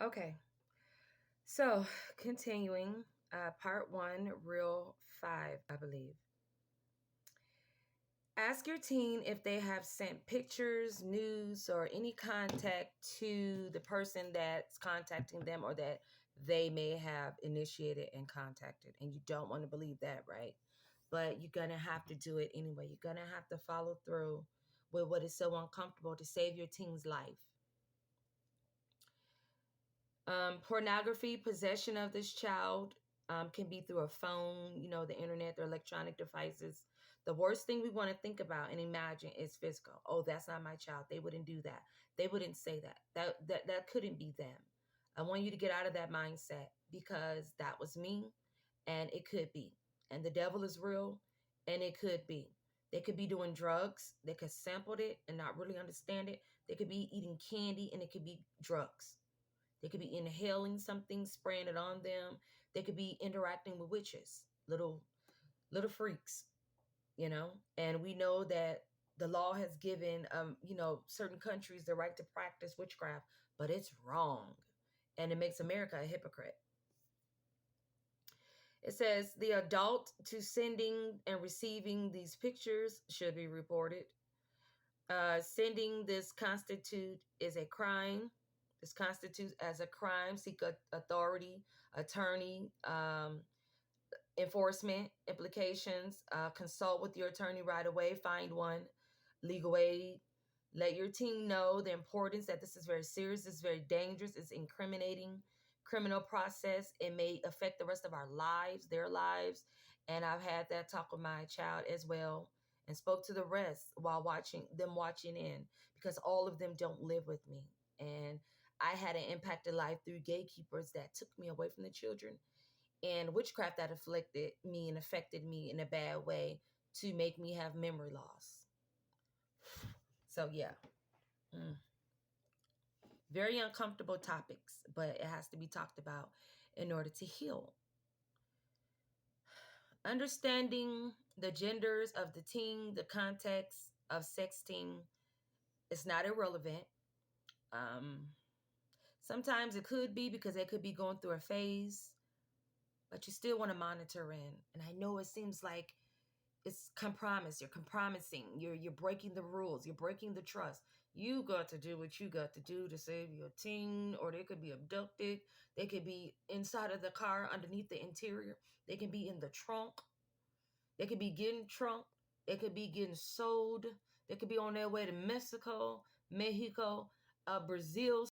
Okay, so continuing, part one, reel 5, I believe. Ask your teen if they have sent pictures, news, or any contact to the person that's contacting them or that they may have initiated and contacted. And you don't want to believe that, right? But you're going to have to do it anyway. You're going to have to follow through with what is so uncomfortable to save your teen's life. Pornography, possession of this child can be through a phone, the internet, their electronic devices. The worst thing we want to think about and imagine is physical. Oh, that's not my child. They wouldn't do that. They wouldn't say that. That couldn't be them. I want you to get out of that mindset because that was me and it could be. And the devil is real and it could be. They could be doing drugs. They could sample it and not really understand it. They could be eating candy and it could be drugs. They could be inhaling something, spraying it on them. They could be interacting with witches, little freaks, And we know that the law has given, certain countries the right to practice witchcraft, but it's wrong, and it makes America a hypocrite. It says the adult to sending and receiving these pictures should be reported. Sending this constitute is a crime. This constitutes as a crime. Seek authority, attorney, enforcement implications. Consult with your attorney right away. Find one. Legal aid. Let your team know the importance that this is very serious. It's very dangerous. It's incriminating criminal process. It may affect the rest of our lives, their lives. And I've had that talk with my child as well and spoke to the rest while watching in because all of them don't live with me. And I had an impacted life through gatekeepers that took me away from the children and witchcraft that afflicted me and affected me in a bad way to make me have memory loss. So yeah. Very uncomfortable topics, but it has to be talked about in order to heal. Understanding the genders of the teen, the context of sexting is not irrelevant. Sometimes it could be because they could be going through a phase, but you still want to monitor in. And I know it seems like it's compromise. You're compromising. You're breaking the rules. You're breaking the trust. You got to do what you got to do to save your teen, or they could be abducted. They could be inside of the car underneath the interior. They can be in the trunk. They could be getting trunk. They could be getting sold. They could be on their way to Mexico, Brazil.